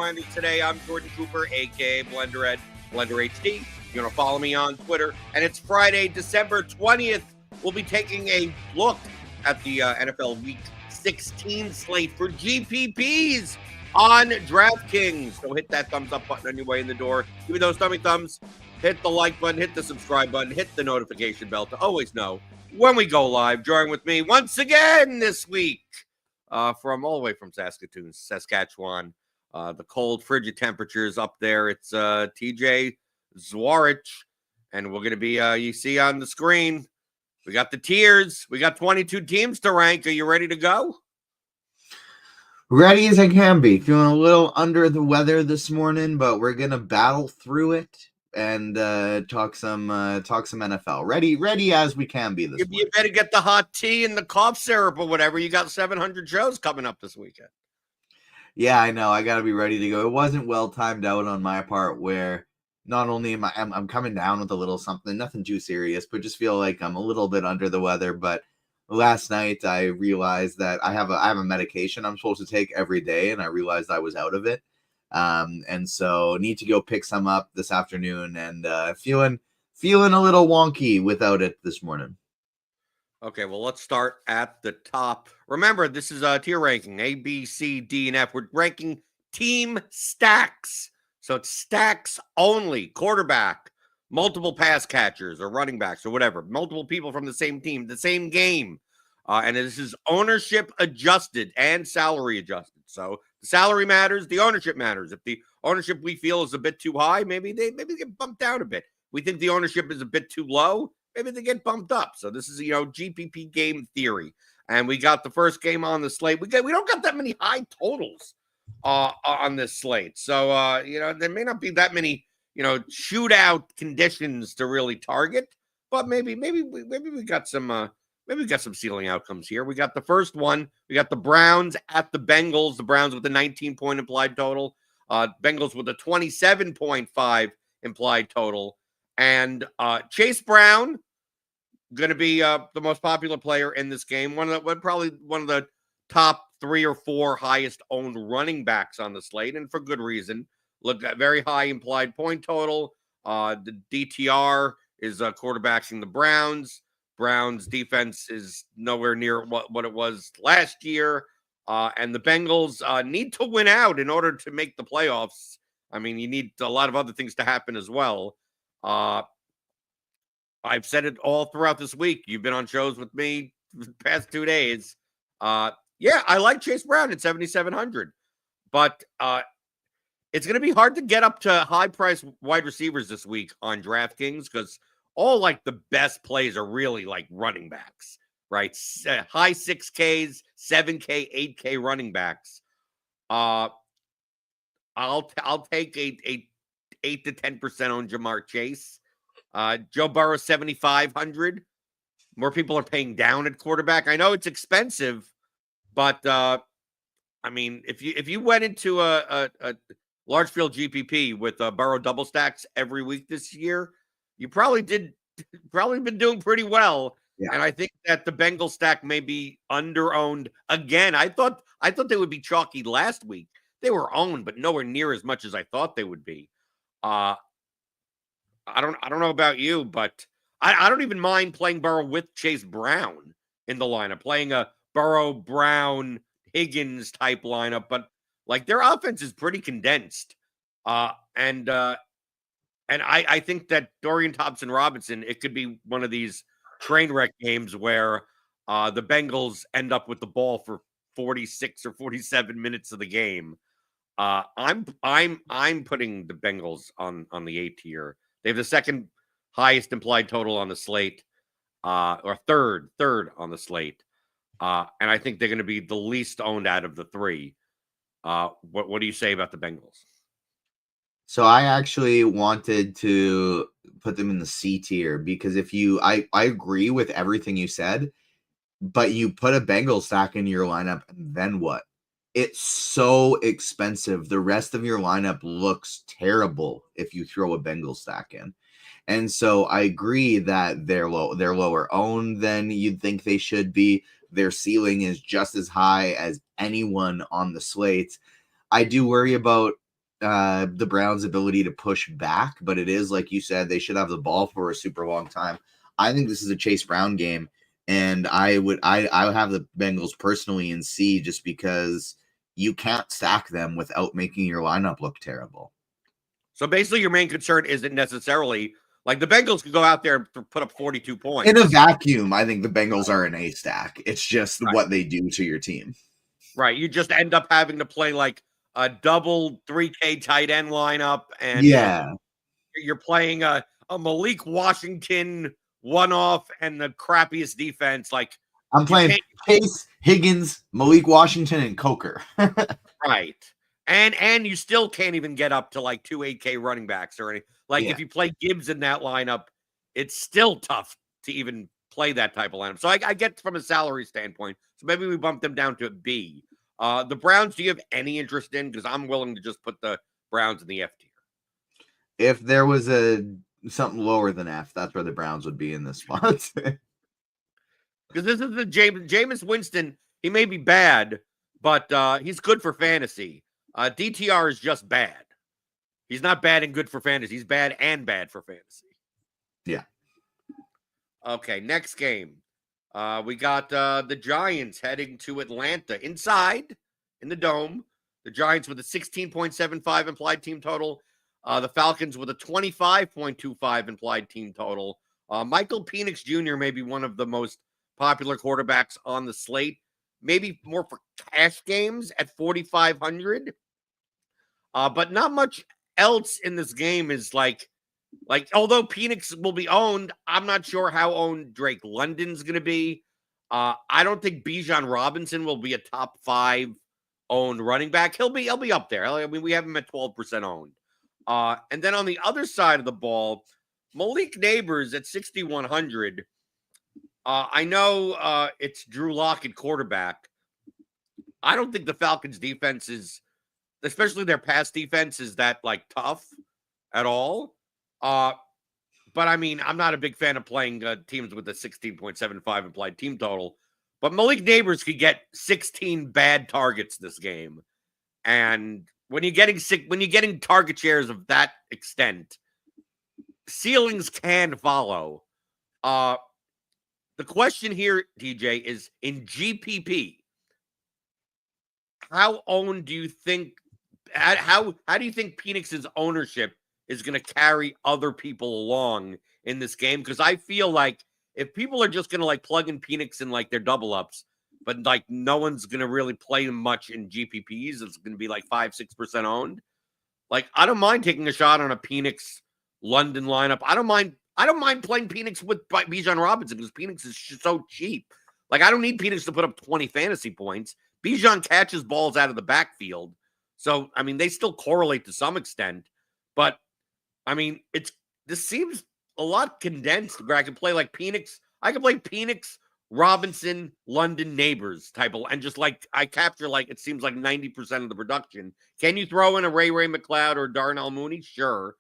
RotoGrinders Today. I'm Jordan Cooper, a.k.a. BlenderHD, BlenderHD. You're going to follow me on Twitter. And it's Friday, December 20th. We'll be taking a look at the NFL Week 16 slate for GPPs on DraftKings. So hit that thumbs up button on your way in the door. Give me those thumbs. Hit the like button, hit the subscribe button, hit the notification bell to always know when we go live. Join with me once again this week from all the way from Saskatchewan. The cold, frigid temperatures up there. It's TJ Zwarich, and we're going to be, you see on the screen, we got the tiers. We got 22 teams to rank. Are you ready to go? Ready as I can be. Feeling a little under the weather this morning, but we're going to battle through it and talk some NFL. Ready as we can be this morning. You better get the hot tea and the cough syrup or whatever. You got 700 shows coming up this weekend. Yeah, I know. I got to be ready to go. It wasn't well timed out on my part where not only am I'm coming down with a little something, nothing too serious, but just feel like I'm a little bit under the weather. But last night I realized that I have a medication I'm supposed to take every day, and I realized I was out of it. And so need to go pick some up this afternoon, and feeling a little wonky without it this morning. Okay, well, let's start at the top. Remember, this is a tier ranking, A, B, C, D, and F. We're ranking team stacks. So it's stacks only, quarterback, multiple pass catchers or running backs or whatever, multiple people from the same team, the same game. And this is ownership adjusted and salary adjusted. So the salary matters, the ownership matters. If the ownership we feel is a bit too high, maybe they get bumped down a bit. We think the ownership is a bit too low, maybe they get bumped up. So this is, GPP game theory. And we got the first game on the slate. We don't got that many high totals on this slate. So, there may not be that many, shootout conditions to really target, but maybe we got some ceiling outcomes here. We got the first one. We got the Browns at the Bengals. The Browns with a 19-point implied total. Bengals with a 27.5 implied total. And Chase Brown going to be the most popular player in this game. Probably one of the top 3 or 4 highest owned running backs on the slate, and for good reason. Look at very high implied point total. The DTR is quarterbacking the Browns. Browns defense is nowhere near what it was last year. And the Bengals need to win out in order to make the playoffs. I mean, you need a lot of other things to happen as well. I've said it all throughout this week. You've been on shows with me the past 2 days. Yeah, I like Chase Brown at 7,700, but it's going to be hard to get up to high-priced wide receivers this week on DraftKings because all like the best plays are really like running backs, right? High 6Ks, 7K, 8K running backs. I'll take a 8 to 10% on Jamar Chase. Joe Burrow 7,500. More people are paying down at quarterback. I know it's expensive, but I mean, if you went into a large field GPP with Burrow double stacks every week this year, you probably been doing pretty well. Yeah. And I think that the Bengals stack may be under-owned again. I thought they would be chalky last week. They were owned, but nowhere near as much as I thought they would be. I don't know about you, but I don't even mind playing Burrow with Chase Brown in the lineup, playing a Burrow, Brown, Higgins type lineup, but like their offense is pretty condensed. And I think that Dorian Thompson-Robinson, it could be one of these train wreck games where the Bengals end up with the ball for 46 or 47 minutes of the game. I'm putting the Bengals on the A tier. They have the second highest implied total on the slate, or third on the slate. And I think they're going to be the least owned out of the 3. What do you say about the Bengals? So I actually wanted to put them in the C tier because I agree with everything you said, but you put a Bengals stack in your lineup, and then what? It's so expensive. The rest of your lineup looks terrible if you throw a Bengals stack in. And so I agree that they're lower owned than you'd think they should be. Their ceiling is just as high as anyone on the slate. I do worry about the Browns' ability to push back, but it is like you said, they should have the ball for a super long time. I think this is a Chase Brown game, and I would have the Bengals personally in C just because you can't stack them without making your lineup look terrible. So basically, your main concern isn't necessarily like the Bengals could go out there and put up 42 points. In a vacuum, I think the Bengals are an A stack. It's just Right. what they do to your team. Right. You just end up having to play like a double 3K tight end lineup, and Yeah. you're playing a Malik Washington one-off and the crappiest defense. Like I'm playing Chase, Higgins, Malik Washington, and Coker. Right. And you still can't even get up to like 2 8K running backs or anything. Like if you play Gibbs in that lineup, it's still tough to even play that type of lineup. So I get from a salary standpoint. So maybe we bump them down to B. The Browns, do you have any interest in? Because I'm willing to just put the Browns in the F tier. If there was something lower than F, that's where the Browns would be in this spot. Because this is the Jameis Winston. He may be bad, but he's good for fantasy. DTR is just bad. He's not bad and good for fantasy. He's bad and bad for fantasy. Yeah. Okay, next game. We got the Giants heading to Atlanta inside in the Dome. The Giants with a 16.75 implied team total. The Falcons with a 25.25 implied team total. Michael Penix Jr. may be one of the most popular quarterbacks on the slate. Maybe more for cash games at 4,500. But not much else in this game is like although Penix will be owned, I'm not sure how owned Drake London's going to be. I don't think Bijan Robinson will be a top 5 owned running back. He'll be up there. I mean, we have him at 12% owned. And then on the other side of the ball, Malik Neighbors at 6,100. I know it's Drew Lock at quarterback. I don't think the Falcons defense is, especially their pass defense, is that like tough at all. But I mean, I'm not a big fan of playing teams with a 16.75 implied team total. But Malik Neighbors could get 16 bad targets this game, and when you're getting target shares of that extent, ceilings can follow. The question here, DJ, is in GPP, how owned do you think? How do you think Penix's ownership is going to carry other people along in this game? Because I feel like if people are just going to like plug in Penix in like their double ups, but like no one's going to really play much in GPPs, it's going to be like 5-6% owned. Like I don't mind taking a shot on a Penix London lineup. I don't mind playing Penix with Bijan Robinson because Penix is so cheap. Like I don't need Penix to put up 20 fantasy points. Bijan catches balls out of the backfield. So, I mean, they still correlate to some extent, but I mean, this seems a lot condensed where I can play like Penix. I can play Penix, Robinson, London, Neighbors type of, and just like I capture like it seems like 90% of the production. Can you throw in a Ray McLeod or Darnell Mooney? Sure.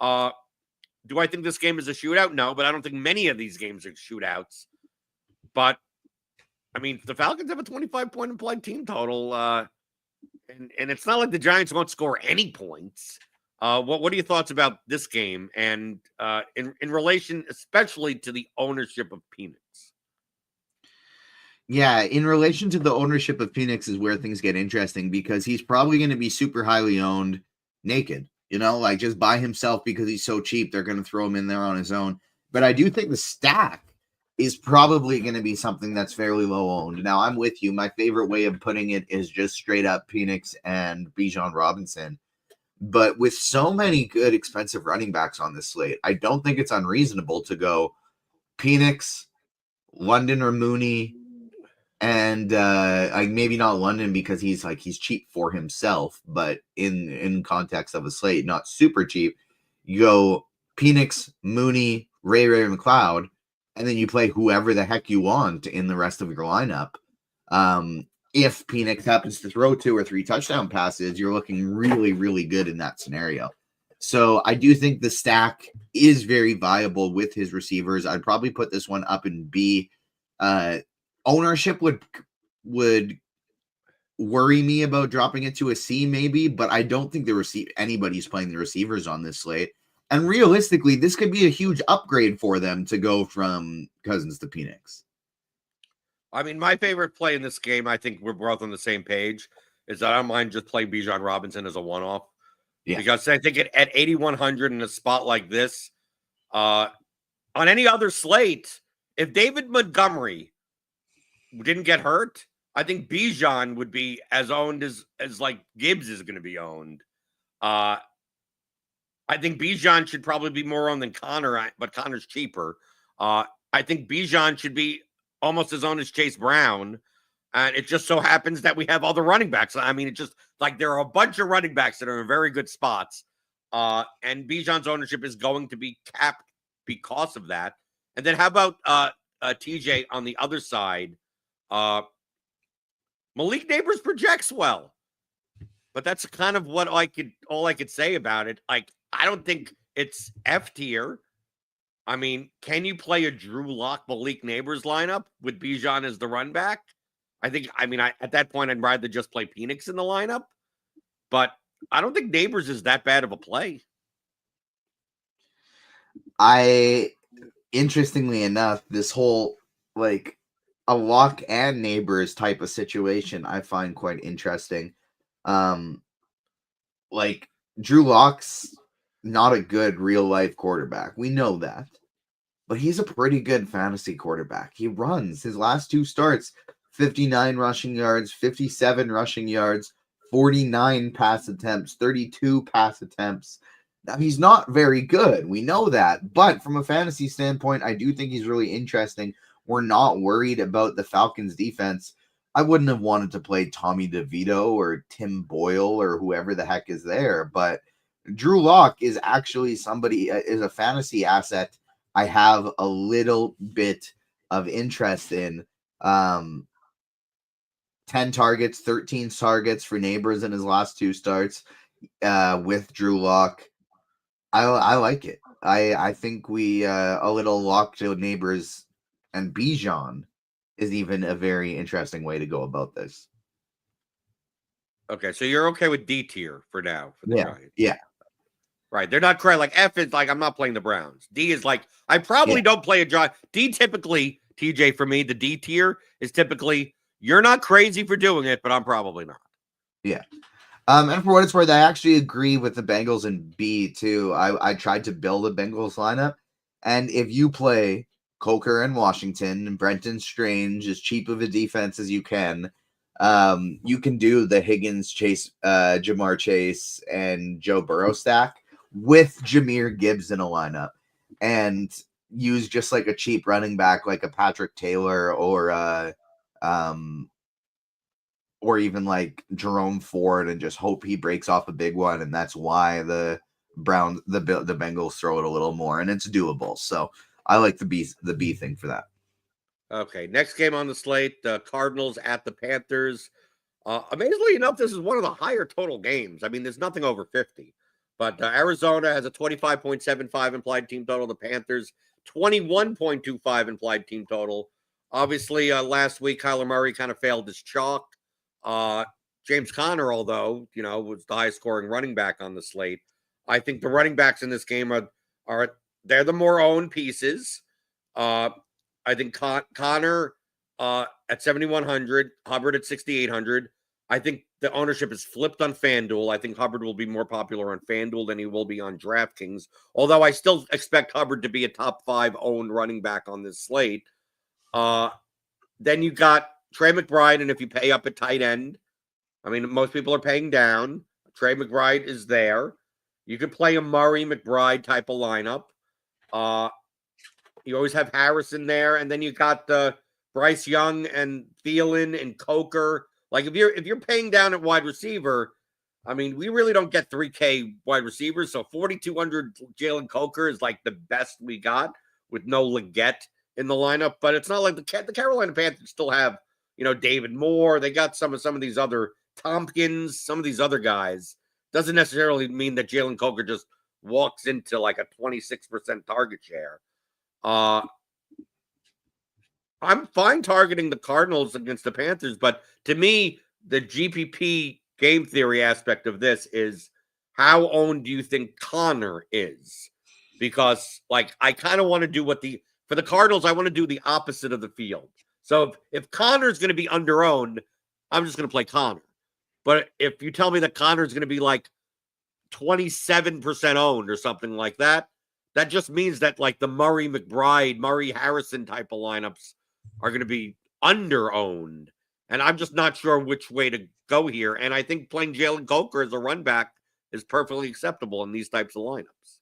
Do I think this game is a shootout? No, but I don't think many of these games are shootouts. But I mean, the Falcons have a 25-point implied team total, and it's not like the Giants won't score any points. What are your thoughts about this game and in relation, especially to the ownership of Penix? Yeah, in relation to the ownership of Penix is where things get interesting because he's probably going to be super highly owned naked, like just by himself because he's so cheap. They're going to throw him in there on his own. But I do think the stack is probably going to be something that's fairly low owned. Now, I'm with you. My favorite way of putting it is just straight up Penix and Bijan Robinson. But with so many good expensive running backs on this slate, I don't think it's unreasonable to go Penix, London or Mooney, and maybe not London because he's cheap for himself, but in context of a slate, not super cheap. You go Penix, Mooney, Ray McLeod, and then you play whoever the heck you want in the rest of your lineup. If Penix happens to throw 2 or 3 touchdown passes, you're looking really, really good in that scenario. So I do think the stack is very viable with his receivers. I'd probably put this one up in B. Ownership would worry me about dropping it to a C maybe, but I don't think anybody's playing the receivers on this slate. And realistically, this could be a huge upgrade for them to go from Cousins to Penix. I mean, my favorite play in this game, I think we're both on the same page, is that I don't mind just playing Bijan Robinson as a one-off. Yeah. Because I think at 8,100 in a spot like this, on any other slate, if David Montgomery didn't get hurt, I think Bijan would be as owned as like Gibbs is going to be owned. I think Bijan should probably be more owned than Connor, but Connor's cheaper. I think Bijan should be almost as owned as Chase Brown. And it just so happens that we have other running backs. I mean, it's just like there are a bunch of running backs that are in very good spots. And Bijan's ownership is going to be capped because of that. And then how about TJ on the other side? Malik Neighbors projects well. But that's kind of what all I could say about it. Like, I don't think it's F tier. I mean, can you play a Drew Lock Malik Neighbors lineup with Bijan as the run back? At that point, I'd rather just play Penix in the lineup. But I don't think Neighbors is that bad of a play. Interestingly enough, this whole, like, a Lock and Neighbors type of situation, I find quite interesting. Like, Drew Lock's not a good real-life quarterback. We know that. But he's a pretty good fantasy quarterback. He runs. His last two starts, 59 rushing yards, 57 rushing yards, 49 pass attempts, 32 pass attempts. Now, he's not very good. We know that. But from a fantasy standpoint, I do think he's really interesting. We're not worried about the Falcons defense. I wouldn't have wanted to play Tommy DeVito or Tim Boyle or whoever the heck is there. But Drew Lock is actually is a fantasy asset I have a little bit of interest in. 10 targets, 13 targets for Neighbors in his last two starts with Drew Lock. I like it. I think we a little Lock to Neighbors and Bijan is even a very interesting way to go about this. Okay, so you're okay with D tier for now for the Giants. Yeah. Right. They're not correct. Like F is like, I'm not playing the Browns. D is like, I probably don't play a Giant. D typically, TJ, for me, the D tier is typically, you're not crazy for doing it, but I'm probably not. Yeah. And for what it's worth, I actually agree with the Bengals in B too. I tried to build a Bengals lineup. And if you play Coker and Washington and Brenton Strange, as cheap of a defense as you can do the Higgins, Chase, Jamar Chase, and Joe Burrow stack with Jahmyr Gibbs in a lineup and use just like a cheap running back like a Patrick Taylor or even like Jerome Ford and just hope he breaks off a big one, and that's why the Bengals throw it a little more, and it's doable. So I like the B thing for that. Okay, next game on the slate, the Cardinals at the Panthers. Amazingly enough, this is one of the higher total games. I mean, there's nothing over 50. But Arizona has a 25.75 implied team total. The Panthers, 21.25 implied team total. Obviously, last week, Kyler Murray kind of failed his chalk. James Conner, although, was the highest scoring running back on the slate. I think the running backs in this game they're the more owned pieces. I think Conner at 7,100, Hubbard at 6,800. I think the ownership is flipped on FanDuel. I think Hubbard will be more popular on FanDuel than he will be on DraftKings, although I still expect Hubbard to be a top 5 owned running back on this slate. Then you got Trey McBride, and if you pay up at tight end, I mean, most people are paying down. Trey McBride is there. You could play a Murray McBride type of lineup. You always have Harrison there, and then you got Bryce Young and Thielen and Coker. Like if you're paying down at wide receiver, I mean, we really don't get 3K wide receivers. So 4,200 Jalen Coker is like the best we got with no Leggett in the lineup. But it's not like the Carolina Panthers still have, David Moore. They got some of these other Tompkins, some of these other guys. Doesn't necessarily mean that Jalen Coker just walks into like a 26% target share. I'm fine targeting the Cardinals against the Panthers, but to me, the GPP game theory aspect of this is how owned do you think Connor is? Because like I kind of want to do for the Cardinals, I want to do the opposite of the field. So if Connor's going to be under-owned, I'm just going to play Connor. But if you tell me that Connor's going to be like 27% owned or something like that, that just means that like the Murray McBride, Murray Harrison type of lineups are going to be under-owned. And I'm just not sure which way to go here. And I think playing Jalen Coker as a run back is perfectly acceptable in these types of lineups.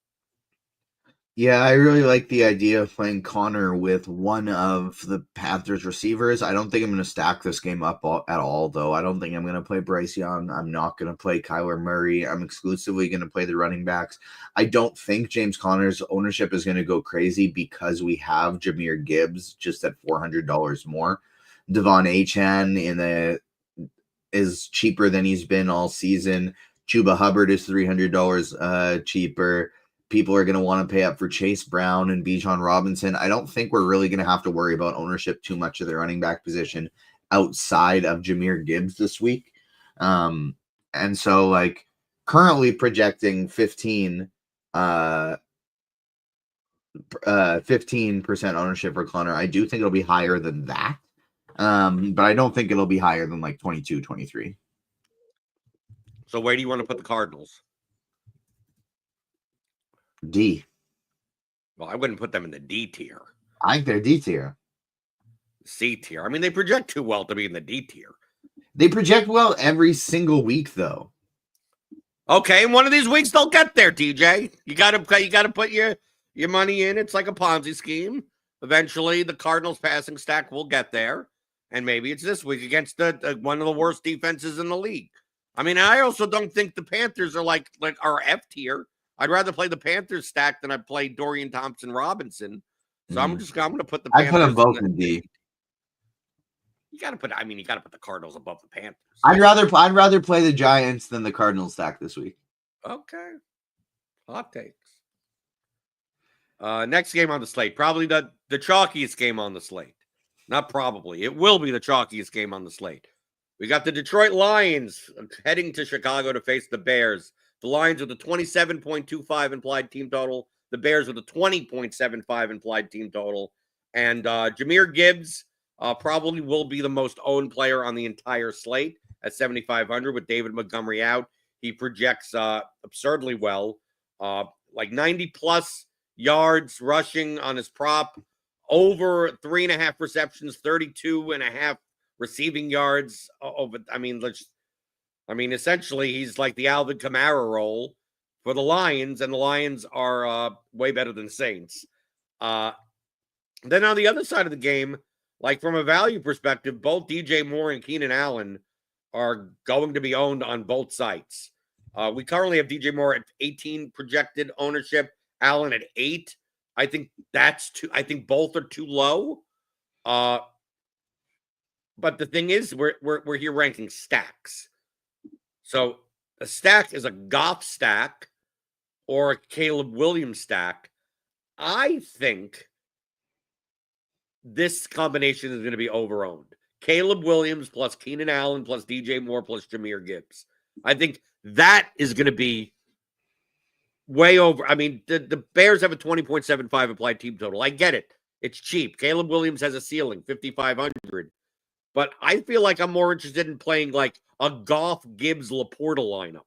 Yeah, I really like the idea of playing Connor with one of the Panthers receivers. I don't think I'm going to stack this game up at all, though. I don't think I'm going to play Bryce Young. I'm not going to play Kyler Murray. I'm exclusively going to play the running backs. I don't think James Conner's ownership is going to go crazy because we have Jahmyr Gibbs just at $400 more. Devon Achane is cheaper than he's been all season. Chuba Hubbard is $300 cheaper. People are going to want to pay up for Chase Brown and Bijan Robinson. I don't think we're really going to have to worry about ownership too much of the running back position outside of Jahmyr Gibbs this week. And so like currently projecting 15% ownership for Connor. I do think it'll be higher than that. But I don't think it'll be higher than like 22, 23. So where do you want to put the Cardinals? D. Well, I wouldn't put them in the D tier. I think they're D tier. C tier. I mean, they project too well to be in the D tier. They project well every single week, though. Okay, and one of these weeks they'll get there, TJ. You gotta put your money in. It's like a Ponzi scheme. Eventually, the Cardinals passing stack will get there, and maybe it's this week against the one of the worst defenses in the league. I mean, I also don't think the Panthers are like our F tier. I'd rather play the Panthers stack than I play Dorian Thompson-Robinson. So I'm going to put the Panthers. I put them both in D. You got to put the Cardinals above the Panthers. I'd rather play the Giants than the Cardinals stack this week. Okay. Hot takes. Next game on the slate, probably the chalkiest game on the slate. Not probably. It will be the chalkiest game on the slate. We got the Detroit Lions heading to Chicago to face the Bears. The Lions with a 27.25 implied team total. The Bears with a 20.75 implied team total. And Jahmyr Gibbs probably will be the most owned player on the entire slate at 7,500 with David Montgomery out. He projects absurdly well, like 90-plus yards rushing on his prop, over 3.5 receptions, 32.5 receiving yards. Essentially, he's like the Alvin Kamara role for the Lions, and the Lions are way better than the Saints. Then on the other side of the game, like from a value perspective, both DJ Moore and Keenan Allen are going to be owned on both sites. We currently have DJ Moore at 18 projected ownership, Allen at 8. I think that's too. I think both are too low. But the thing is, we're here ranking stacks. So a stack is a Goff stack or a Caleb Williams stack. I think this combination is going to be overowned. Caleb Williams plus Keenan Allen plus DJ Moore plus Jahmyr Gibbs. I think that is going to be way over. I mean, the Bears have a 20.75 applied team total. I get it. It's cheap. Caleb Williams has a ceiling, 5,500. But I feel like I'm more interested in playing like a Goff, Gibbs, Laporta lineup.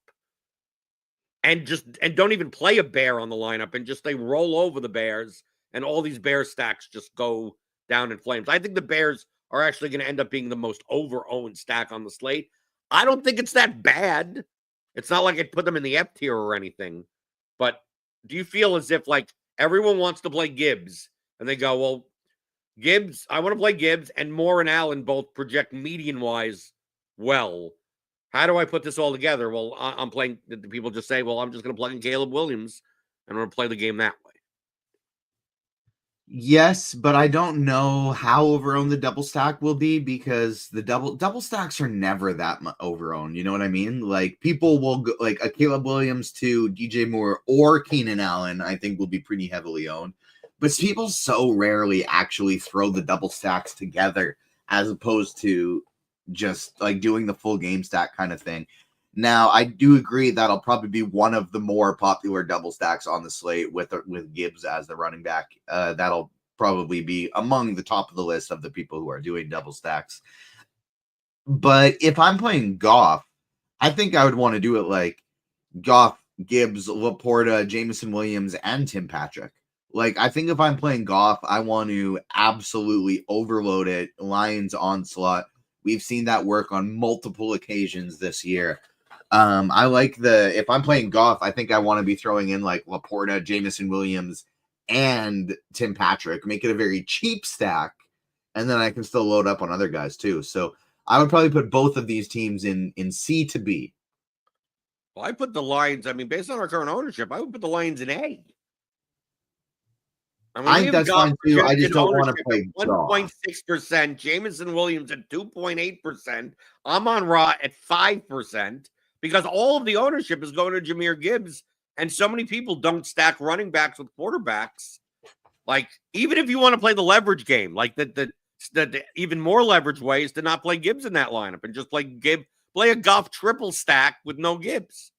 And don't even play a Bear on the lineup and just they roll over the Bears and all these Bear stacks just go down in flames. I think the Bears are actually going to end up being the most over-owned stack on the slate. I don't think it's that bad. It's not like I'd put them in the F tier or anything. But do you feel as if like everyone wants to play Gibbs and they go, well, Gibbs, I want to play Gibbs, and Moore and Allen both project median-wise well. How do I put this all together? Well, I'm playing, people just say, well, I'm just going to plug in Caleb Williams, and I'm going to play the game that way. Yes, but I don't know how overowned the double stack will be because the double stacks are never that overowned. You know what I mean? Like people will go, like a Caleb Williams to DJ Moore or Keenan Allen, I think will be pretty heavily owned. But people so rarely actually throw the double stacks together as opposed to just like doing the full game stack kind of thing. Now, I do agree that'll probably be one of the more popular double stacks on the slate with Gibbs as the running back. That'll probably be among the top of the list of the people who are doing double stacks. But if I'm playing Goff, I think I would want to do it like Goff, Gibbs, Laporta, Jameson Williams, and Tim Patrick. Like, I think if I'm playing Goff, I want to absolutely overload it. Lions onslaught. We've seen that work on multiple occasions this year. I like if I'm playing Goff, I think I want to be throwing in like Laporta, Jameson Williams, and Tim Patrick. Make it a very cheap stack, and then I can still load up on other guys too. So I would probably put both of these teams in C to B. Well, I put the Lions, I mean, based on our current ownership, I would put the Lions in A. I think that's fine too. I just don't want to play 1.6%, Jameson Williams at 2.8%. Amon Ra at 5%, because all of the ownership is going to Jahmyr Gibbs, and so many people don't stack running backs with quarterbacks. Like, even if you want to play the leverage game, like the even more leverage way is to not play Gibbs in that lineup and just play a Goff triple stack with no Gibbs.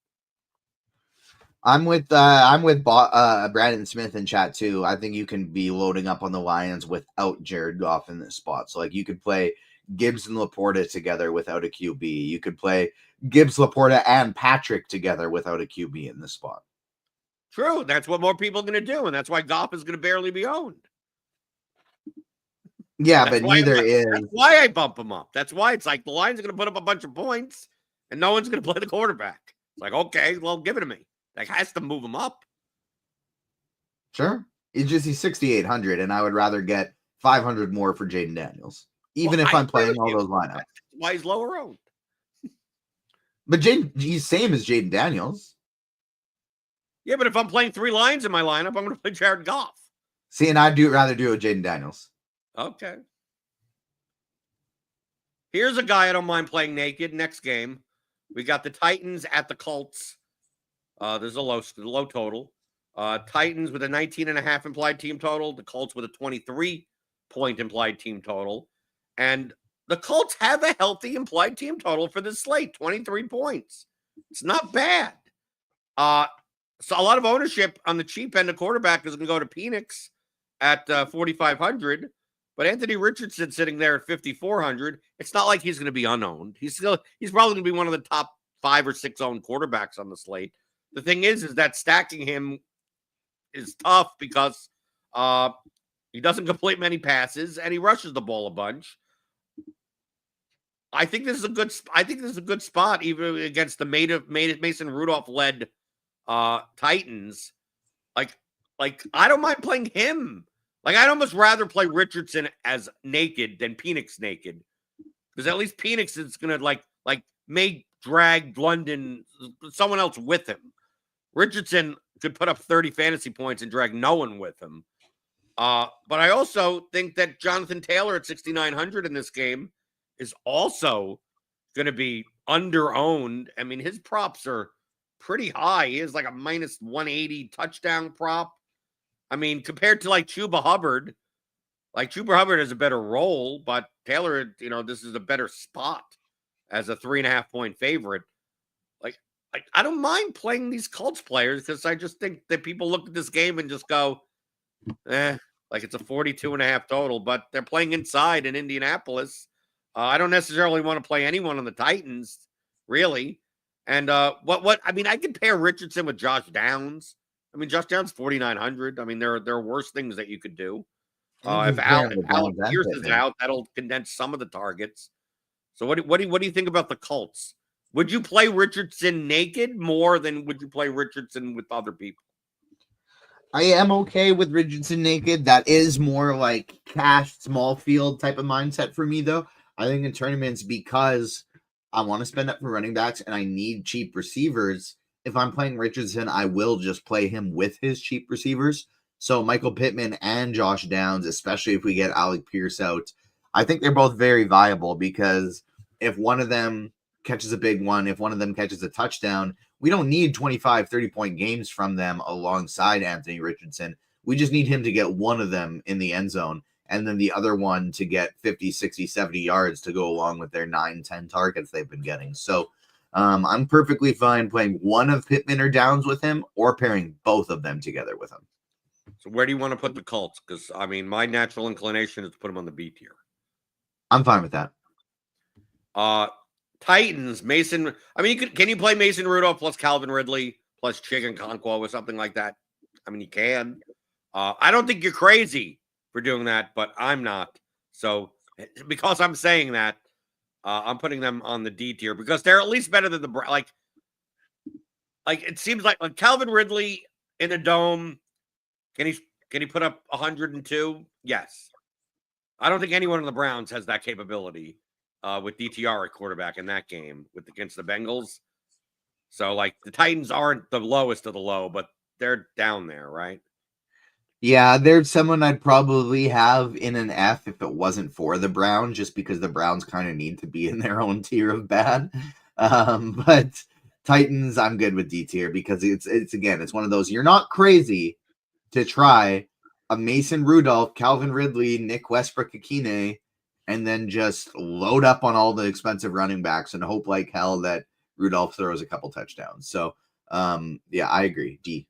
I'm with Brandon Smith in chat too. I think you can be loading up on the Lions without Jared Goff in this spot. So like you could play Gibbs and Laporta together without a QB. You could play Gibbs, Laporta, and Patrick together without a QB in this spot. True. That's what more people are going to do, and that's why Goff is going to barely be owned. Yeah, but neither is. That's why I bump him up. That's why it's like the Lions are going to put up a bunch of points, and no one's going to play the quarterback. It's like, okay, well, give it to me. That has to move him up. Sure. He's 6,800, and I would rather get 500 more for Jaden Daniels, even if I'm playing all those lineups. That's why he's lower owned. But he's same as Jaden Daniels. Yeah, but if I'm playing 3 lines in my lineup, I'm going to play Jared Goff. See, and I'd rather do it with Jaden Daniels. Okay. Here's a guy I don't mind playing naked. Next game, we got the Titans at the Colts. There's a low total. Titans with a 19.5 implied team total. The Colts with a 23-point implied team total. And the Colts have a healthy implied team total for this slate, 23 points. It's not bad. So a lot of ownership on the cheap end of quarterback is going to go to Penix at 4,500. But Anthony Richardson sitting there at 5,400. It's not like he's going to be unowned. He's probably going to be one of the top 5 or 6 owned quarterbacks on the slate. The thing is that stacking him is tough because he doesn't complete many passes and he rushes the ball a bunch. I think this is a good spot, even against the Mason Rudolph led Titans. Like I don't mind playing him. Like, I'd almost rather play Richardson as naked than Penix naked, because at least Penix is gonna like may drag London, someone else with him. Richardson could put up 30 fantasy points and drag no one with him. But I also think that Jonathan Taylor at 6,900 in this game is also going to be under-owned. I mean, his props are pretty high. He is like a minus 180 touchdown prop. I mean, compared to like Chuba Hubbard has a better role, but Taylor, this is a better spot as a 3.5-point favorite. Like, I don't mind playing these Colts players because I just think that people look at this game and just go, like it's a 42.5 total, but they're playing inside in Indianapolis. I don't necessarily want to play anyone on the Titans, really. And I could pair Richardson with Josh Downs. I mean, Josh Downs 4,900. I mean, there are worse things that you could do. If Alec Pierce is out, that'll condense some of the targets. So what do you think about the Colts? Would you play Richardson naked more than would you play Richardson with other people? I am okay with Richardson naked. That is more like cash, small field type of mindset for me, though. I think in tournaments, because I want to spend up for running backs and I need cheap receivers, if I'm playing Richardson, I will just play him with his cheap receivers. So Michael Pittman and Josh Downs, especially if we get Alec Pierce out, I think they're both very viable, because if one of them catches a big one, if one of them catches a touchdown, we don't need 25, 30-point games from them alongside Anthony Richardson. We just need him to get one of them in the end zone. and then the other one to get 50, 60, 70 yards to go along with their 9, 10 targets they've been getting. So I'm perfectly fine playing one of Pittman or Downs with him or pairing both of them together with him. So where do you want to put the Colts? Because, I mean, my natural inclination is to put them on the B tier. I'm fine with that. Titans, Mason. I mean, can you play Mason Rudolph plus Calvin Ridley plus Chicken Conquo or something like that? I mean, you can. I don't think you're crazy for doing that, but I'm not. So because I'm saying that, I'm putting them on the D tier because they're at least better than the like it seems like Calvin Ridley in a dome. Can he put up 102? Yes. I don't think anyone in the Browns has that capability with DTR at quarterback in that game against the Bengals. So like the Titans aren't the lowest of the low, but they're down there, right? Yeah, there's someone I'd probably have in an F if it wasn't for the Browns, just because the Browns kind of need to be in their own tier of bad. But Titans, I'm good with D tier because it's one of those, you're not crazy to try a Mason Rudolph, Calvin Ridley, Nick Westbrook-Ikine, and then just load up on all the expensive running backs and hope like hell that Rudolph throws a couple touchdowns. So, yeah, I agree. D.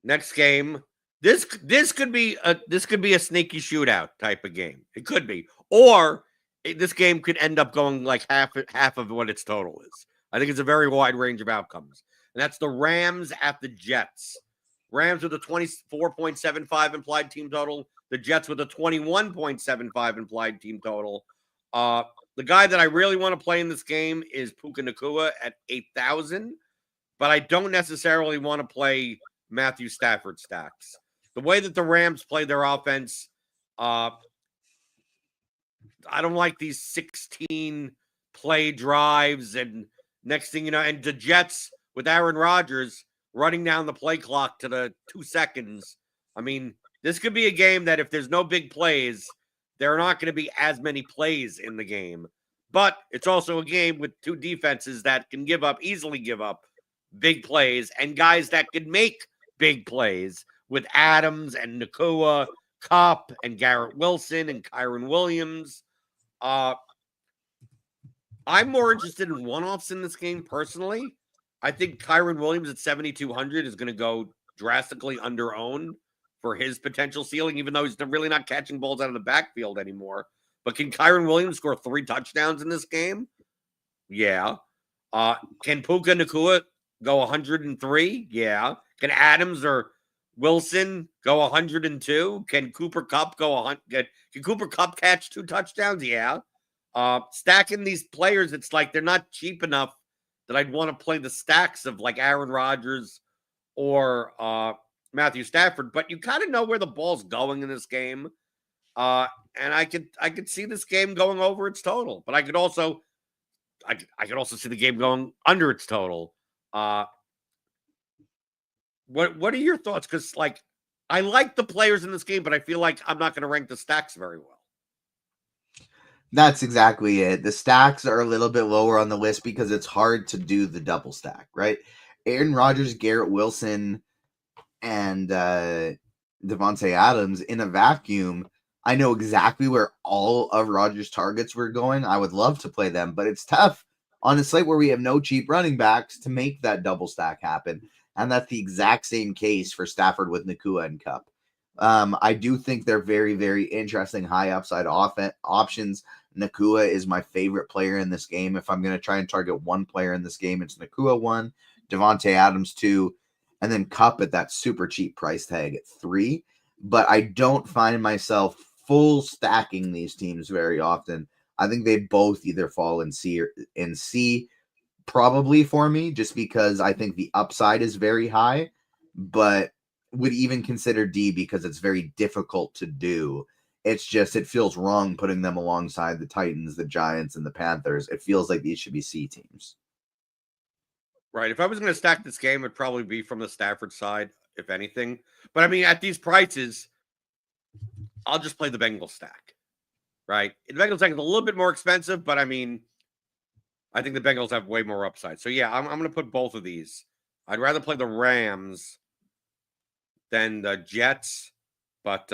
Next game, this could be a sneaky shootout type of game. It could be, or this game could end up going like half of what its total is. I think it's a very wide range of outcomes, and that's the Rams at the Jets. Rams with a 24.75 implied team total. The Jets with a 21.75 implied team total. The guy that I really want to play in this game is Puka Nacua at 8,000, but I don't necessarily want to play Matthew Stafford stacks. The way that the Rams play their offense, I don't like these 16 play drives, and next thing you know, and the Jets with Aaron Rodgers running down the play clock to the 2 seconds. I mean, this could be a game that if there's no big plays, there are not going to be as many plays in the game. But it's also a game with two defenses that can easily give up big plays, and guys that can make big plays with Adams and Nacua, Kupp and Garrett Wilson and Kyron Williams. I'm more interested in one-offs in this game personally. I think Kyron Williams at 7,200 is going to go drastically under-owned for his potential ceiling, even though he's really not catching balls out of the backfield anymore. But can Kyron Williams score 3 touchdowns in this game? Yeah. Can Puka Nacua go 103? Yeah. Can Adams or Wilson go 102? Can Cooper Kupp go 100? Can Cooper Kupp catch 2 touchdowns? Yeah. Stacking these players, it's like they're not cheap enough that I'd want to play the stacks of like Aaron Rodgers or Matthew Stafford, but you kind of know where the ball's going in this game. And I could see this game going over its total, but I could also see the game going under its total. What are your thoughts? Because like I like the players in this game, but I feel like I'm not going to rank the stacks very well. That's exactly it. The stacks are a little bit lower on the list because it's hard to do the double stack, right? Aaron Rodgers, Garrett Wilson, and Devontae Adams in a vacuum. I know exactly where all of Rodgers' targets were going. I would love to play them, but it's tough on a slate where we have no cheap running backs to make that double stack happen. And that's the exact same case for Stafford with Nacua and Kupp. I do think they're very, very interesting high upside options. Nacua is my favorite player in this game. If I'm going to try and target one player in this game, it's Nacua 1, Devontae Adams 2, and then Kupp at that super cheap price tag at 3. But I don't find myself full stacking these teams very often. I think they both either fall in C probably for me, just because I think the upside is very high, but would even consider D because it's very difficult to do. It's just, it feels wrong putting them alongside the Titans, the Giants, and the Panthers. It feels like these should be C teams. Right. If I was going to stack this game, it'd probably be from the Stafford side, if anything. But I mean, at these prices, I'll just play the Bengals stack. Right. The Bengals stack is a little bit more expensive, but I mean, I think the Bengals have way more upside. So yeah, I'm going to put both of these. I'd rather play the Rams than the Jets, but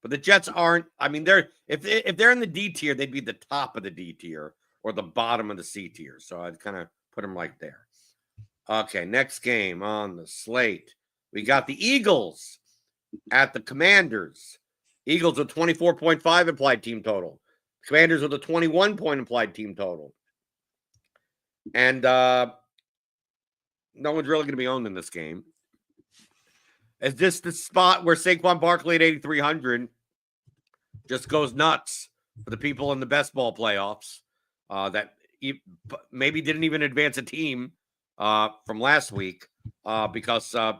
But the Jets aren't. I mean, if they're in the D tier, they'd be the top of the D tier or the bottom of the C tier. So I'd kind of put them right there. Okay, next game on the slate. We got the Eagles at the Commanders. Eagles with 24.5 implied team total. Commanders with a 21-point implied team total. And no one's really going to be owned in this game. Is this the spot where Saquon Barkley at 8,300 just goes nuts for the people in the best ball playoffs that maybe didn't even advance a team from last week because I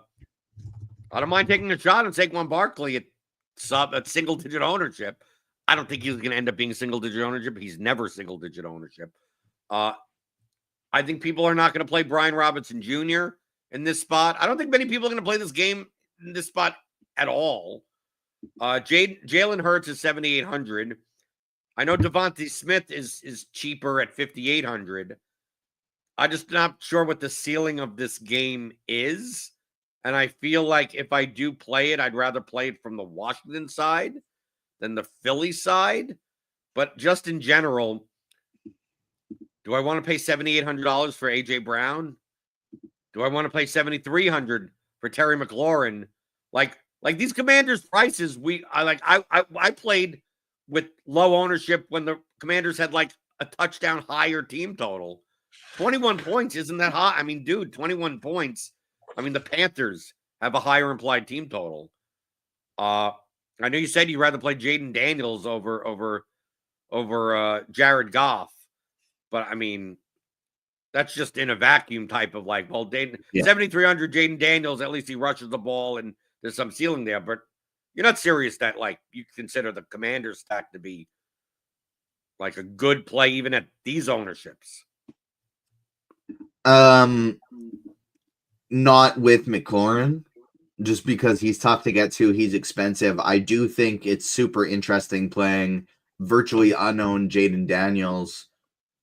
don't mind taking a shot on Saquon Barkley at single-digit ownership. I don't think he's going to end up being single-digit ownership. He's never single-digit ownership. I think people are not going to play Brian Robinson Jr. in this spot. I don't think many people are going to play this game in this spot at all. Jalen Hurts is 7,800. I know Devontae Smith is cheaper at 5,800. I'm just not sure what the ceiling of this game is. And I feel like if I do play it, I'd rather play it from the Washington side than the Philly side. But just in general, do I want to pay $7,800 for A.J. Brown? Do I want to pay $7,300 for Terry McLaurin? Like these Commanders prices, I played with low ownership when the Commanders had like a touchdown higher team total. 21 points isn't that high. I mean, dude, 21 points. I mean, the Panthers have a higher implied team total. I know you said you'd rather play Jaden Daniels over Jared Goff, but I mean, that's just in a vacuum type of like, well, 7,300 Jaden Daniels, at least he rushes the ball and there's some ceiling there, but you're not serious that like you consider the Commanders stack to be like a good play even at these ownerships. Not with McLaurin, just because he's tough to get to. He's expensive. I do think it's super interesting playing virtually unknown Jaden Daniels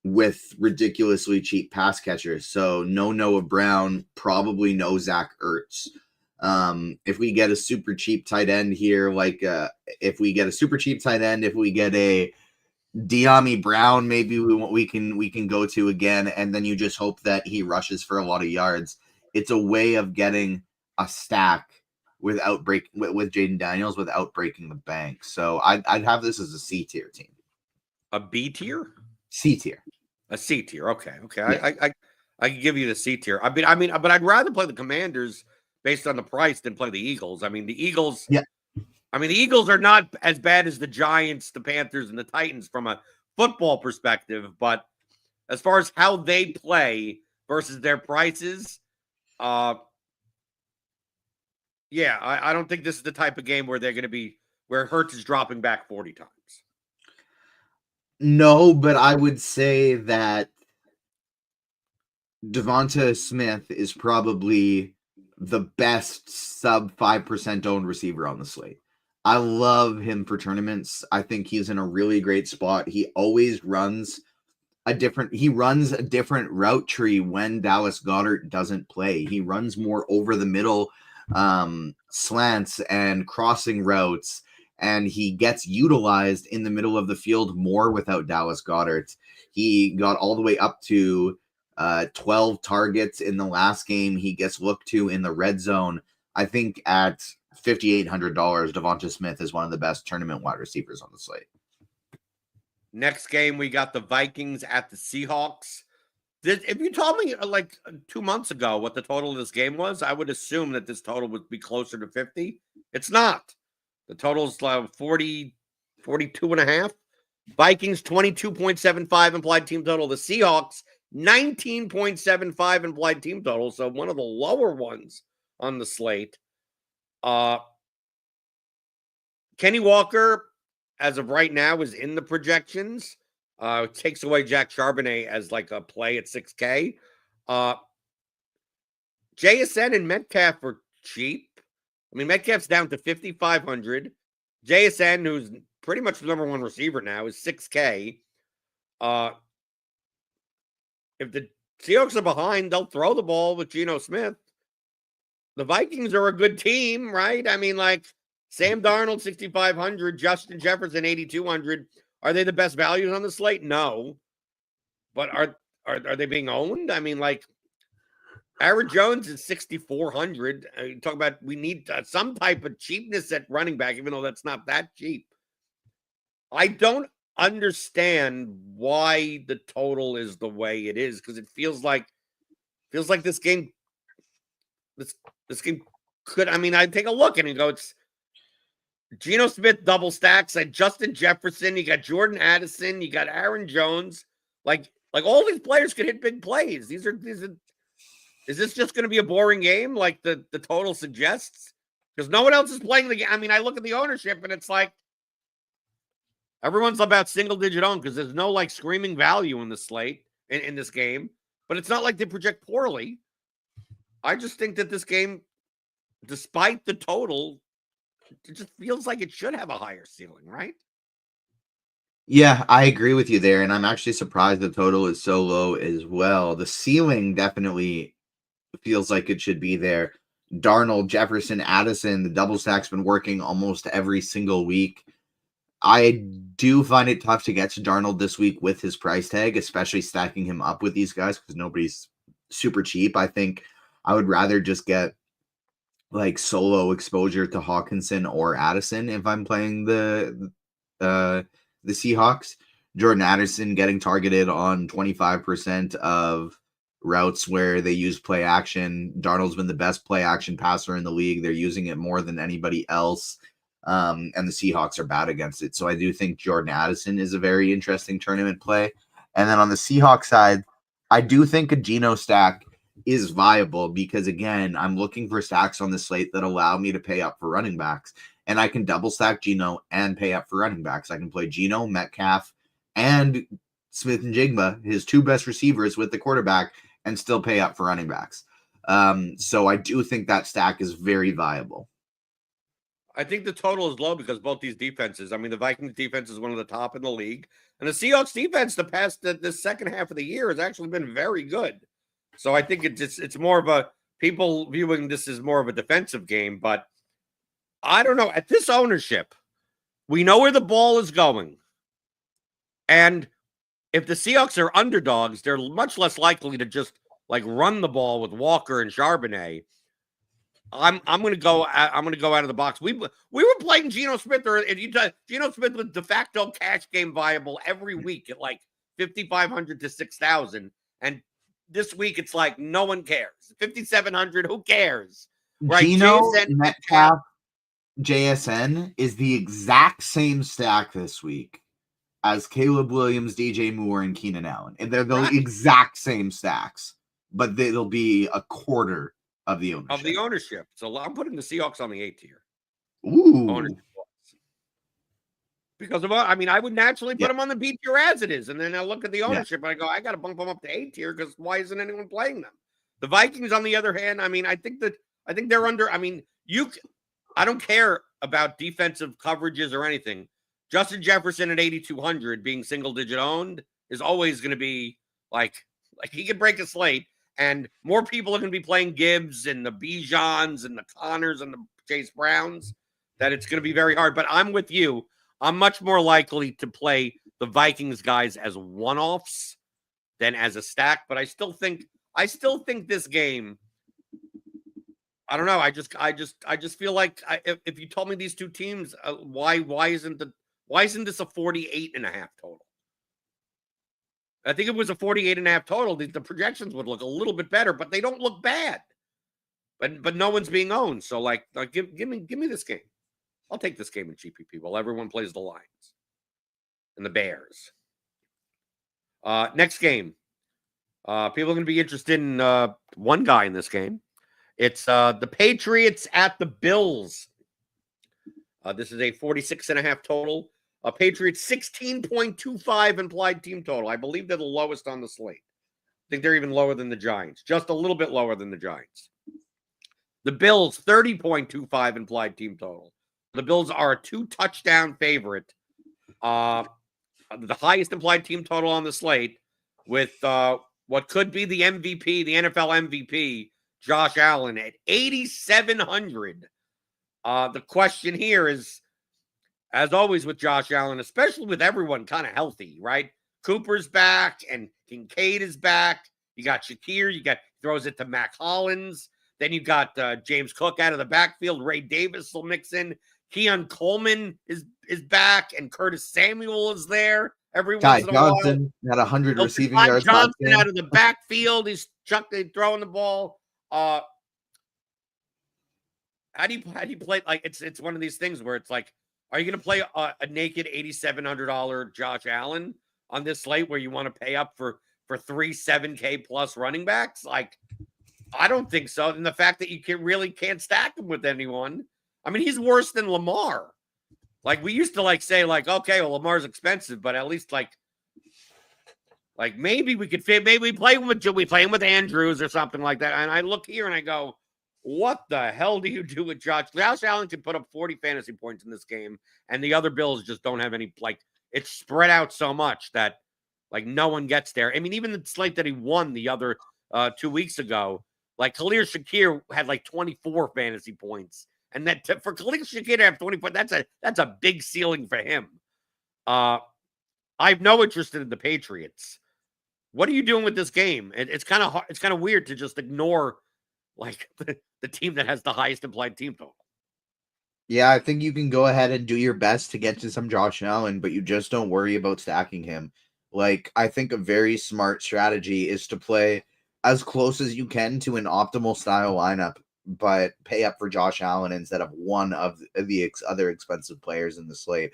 with ridiculously cheap pass catchers. So no Noah Brown, probably no Zach Ertz. If we get a super cheap tight end here, if we get a De'Ami Brown, maybe we can go to again, and then you just hope that he rushes for a lot of yards. It's a way of getting a stack with Jaden Daniels without breaking the bank. So I'd have this as a C tier team. A B tier? C tier. A C tier. Okay. Yeah. I can give you the C tier. I mean, but I'd rather play the Commanders based on the price than play the Eagles. I mean, the Eagles. Yeah. I mean, the Eagles are not as bad as the Giants, the Panthers, and the Titans from a football perspective, but as far as how they play versus their prices, I don't think this is the type of game where they're going to be where Hurts is dropping back 40 times. No, but I would say that Devonta Smith is probably the best sub 5% owned receiver on the slate. I love him for tournaments. I think he's in a really great spot. He always runs a different route tree when Dallas Goedert doesn't play. He runs more over the middle slants and crossing routes, and he gets utilized in the middle of the field more without Dallas Goedert. He got all the way up to 12 targets in the last game. He gets looked to in the red zone. I think at $5,800, Devonta Smith is one of the best tournament wide receivers on the slate. Next game, we got the Vikings at the Seahawks. If you told me like 2 months ago what the total of this game was, I would assume that this total would be closer to 50. It's not. The total is 40, 42 and a half. Vikings, 22.75 implied team total. The Seahawks, 19.75 implied team total. So one of the lower ones on the slate. Kenny Walker, as of right now, is in the projections. Takes away Jack Charbonnet as like a play at 6K. JSN and Metcalf are cheap. I mean, Metcalf's down to 5,500. JSN, who's pretty much the number one receiver now, is 6K. If the Seahawks are behind, they'll throw the ball with Geno Smith. The Vikings are a good team, right? I mean, like, Sam Darnold, 6,500. Justin Jefferson, 8,200. Are they the best values on the slate? No. But are they being owned? I mean, like, Aaron Jones is 6,400. You talk about we need some type of cheapness at running back, even though that's not that cheap. I don't understand why the total is the way it is, because it feels like this game could. I mean, I take a look and you go, it's Geno Smith double stacks, like Justin Jefferson, you got Jordan Addison, you got Aaron Jones, like all these players could hit big plays. These are. Is this just going to be a boring game like the total suggests? Because no one else is playing the game. I mean, I look at the ownership and it's like everyone's about single-digit owned because there's no like screaming value in the slate in this game. But it's not like they project poorly. I just think that this game, despite the total, it just feels like it should have a higher ceiling, right? Yeah, I agree with you there. And I'm actually surprised the total is so low as well. The ceiling definitely feels like it should be there. Darnold, Jefferson, Addison, the double stack's been working almost every single week. I do find it tough to get to Darnold this week with his price tag, especially stacking him up with these guys because nobody's super cheap. I think I would rather just get like solo exposure to Hawkinson or Addison if I'm playing the Seahawks. Jordan Addison getting targeted on 25% of routes where they use play action. Darnold's been the best play action passer in the league. They're using it more than anybody else. And the Seahawks are bad against it. So I do think Jordan Addison is a very interesting tournament play. And then on the Seahawks side, I do think a Geno stack is viable because, again, I'm looking for stacks on the slate that allow me to pay up for running backs. And I can double stack Geno and pay up for running backs. I can play Geno, Metcalf, and Smith and Jigba, his two best receivers with the quarterback, and still pay up for running backs. So I do think that stack is very viable. I think the total is low because both these defenses, I mean, the Vikings defense is one of the top in the league. And the Seahawks defense the second half of the year has actually been very good. So I think it's more of a people viewing this as more of a defensive game. But I don't know. At this ownership, we know where the ball is going. And if the Seahawks are underdogs, they're much less likely to just like run the ball with Walker and Charbonnet. I'm going to go out of the box. We were playing Geno Smith, or if you Geno Smith was de facto cash game viable every week at like 5,500 to 6,000, and this week it's like no one cares. 5,700, who cares? Right? Geno, Metcalf, JSN is the exact same stack this week as Caleb Williams, DJ Moore, and Keenan Allen, and they're the exact same stacks, but they'll be a quarter of the ownership. So I'm putting the Seahawks on the 8th tier. Ooh. Because of, I mean, I would naturally put them on the B tier as it is. And then I look at the ownership and I go, I got to bump them up to 8th tier because why isn't anyone playing them? The Vikings, on the other hand, I mean, I think they're under, I mean, I don't care about defensive coverages or anything. Justin Jefferson at 8,200 being single digit owned is always going to be like he could break a slate. And more people are going to be playing Gibbs and the Bijans and the Connors and the Chase Browns, that it's going to be very hard. But I'm with you. I'm much more likely to play the Vikings guys as one-offs than as a stack. But I still think this game, I don't know. I just feel like if you told me these two teams, why isn't this a 48.5 total? I think if it was a 48.5 total, the projections would look a little bit better, but they don't look bad. But no one's being owned. So like give me this game. I'll take this game in GPP while everyone plays the Lions and the Bears. Next game. People are going to be interested in one guy in this game. It's the Patriots at the Bills. This is a 46.5 total. Patriots 16.25 implied team total. I believe they're the lowest on the slate. I think they're even lower than the Giants, just a little bit lower than the Giants. The Bills 30.25 implied team total. The Bills are a 2-touchdown favorite. The highest implied team total on the slate with what could be the MVP, the NFL MVP, Josh Allen at 8,700. The question here is, as always with Josh Allen, especially with everyone kind of healthy, right? Cooper's back and Kincaid is back. You got Shakir. You got throws it to Mac Hollins. Then you got James Cook out of the backfield. Ray Davis will mix in. Keon Coleman is back, and Curtis Samuel is there every once in a while. Johnson had 100 receiving Ty yards. Johnson out of the backfield. He's throwing the ball. How do you play? Like it's one of these things where it's like, are you going to play a naked $8,700 Josh Allen on this slate where you want to pay up for 3 7K plus running backs? Like, I don't think so. And the fact that you can't stack him with anyone. I mean, he's worse than Lamar. Like, we used to say okay, well, Lamar's expensive, but at least maybe we could fit. Maybe we play him with Andrews or something like that. And I look here and I go, what the hell do you do with Josh Allen? Can put up 40 fantasy points in this game, and the other Bills just don't have any. It's spread out so much that no one gets there. I mean, even the slate that he won the other 2 weeks ago, Khalil Shakir had 24 fantasy points, and that for Khalil Shakir to have 24, that's a big ceiling for him. I have no interest in the Patriots. What are you doing with this game? It's kind of hard. It's kind of weird to just ignore the team that has the highest implied team total. Yeah, I think you can go ahead and do your best to get to some Josh Allen, but you just don't worry about stacking him. I think a very smart strategy is to play as close as you can to an optimal style lineup, but pay up for Josh Allen instead of one of the other expensive players in the slate.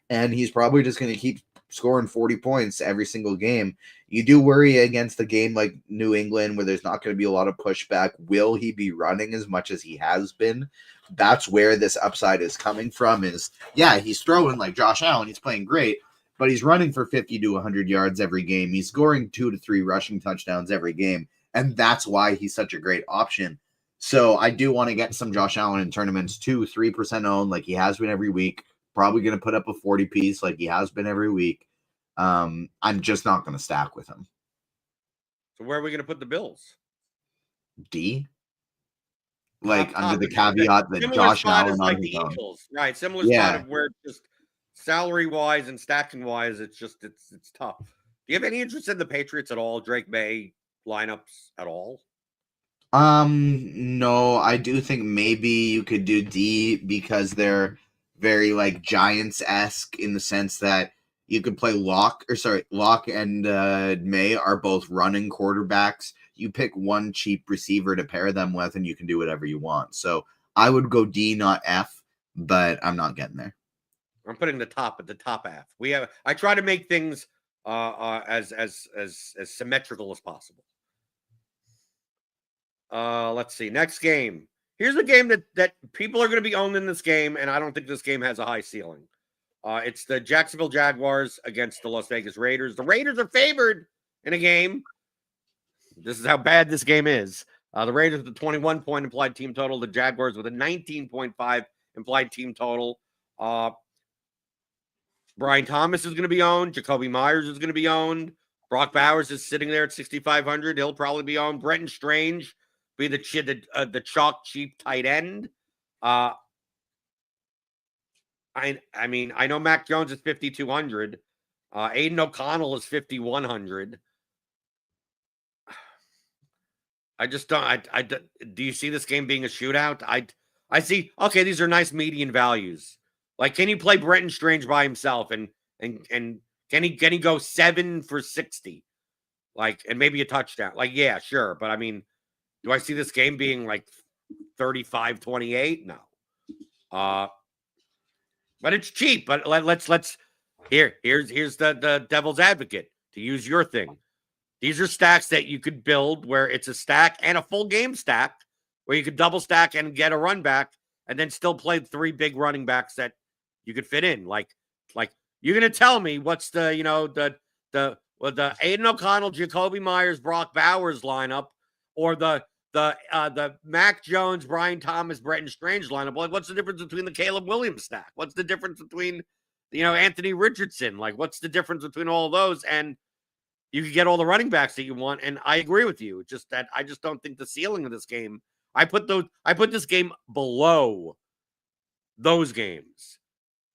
And he's probably just going to keep scoring 40 points every single game. You do worry against a game like New England where there's not going to be a lot of pushback. Will he be running as much as he has been? That's where this upside is coming from he's throwing like Josh Allen. He's playing great, but he's running for 50 to 100 yards every game. He's scoring 2 to 3 rushing touchdowns every game, and that's why he's such a great option. So I do want to get some Josh Allen in tournaments 2-3% owned like he has been every week. Probably going to put up a 40 piece like he has been every week. I'm just not going to stack with him. So where are we going to put the Bills? D? Under the caveat that Josh Allen on his own. Eagles, right? Similar spot of where just salary-wise and stacking-wise, it's tough. Do you have any interest in the Patriots at all? Drake May lineups at all? No, I do think maybe you could do D because they're very Giants-esque in the sense that you could play Locke and May are both running quarterbacks. You pick one cheap receiver to pair them with, and you can do whatever you want. So I would go D, not F, but I'm not getting there. I'm putting the top at the top half. I try to make things as symmetrical as possible. Let's see. Next game. Here's a game that people are going to be owned in this game, and I don't think this game has a high ceiling. It's the Jacksonville Jaguars against the Las Vegas Raiders. The Raiders are favored in a game. This is how bad this game is. The Raiders with a 21-point implied team total. The Jaguars with a 19.5 implied team total. Brian Thomas is going to be owned. Jacoby Myers is going to be owned. Brock Bowers is sitting there at 6,500. He'll probably be owned. Brenton Strange be the chalk cheap tight end. I mean, I know Mac Jones is 5,200. Aiden O'Connell is 5,100. I just don't. Do you see this game being a shootout? I see. Okay, these are nice median values. Can you play Brenton Strange by himself and can he go 7 for 60? And maybe a touchdown? Yeah, sure. But I mean, do I see this game being 35-28? No. But it's cheap. But let's here's the devil's advocate, to use your thing. These are stacks that you could build where it's a stack and a full game stack where you could double stack and get a run back and then still play 3 big running backs that you could fit in. You're going to tell me what's the Aiden O'Connell, Jacoby Myers, Brock Bowers lineup, or the Mac Jones, Brian Thomas, Brenton Strange lineup. What's the difference between the Caleb Williams stack? What's the difference between Anthony Richardson? What's the difference between all of those? And you could get all the running backs that you want. And I agree with you. Just that I just don't think the ceiling of this game. I put this game below those games.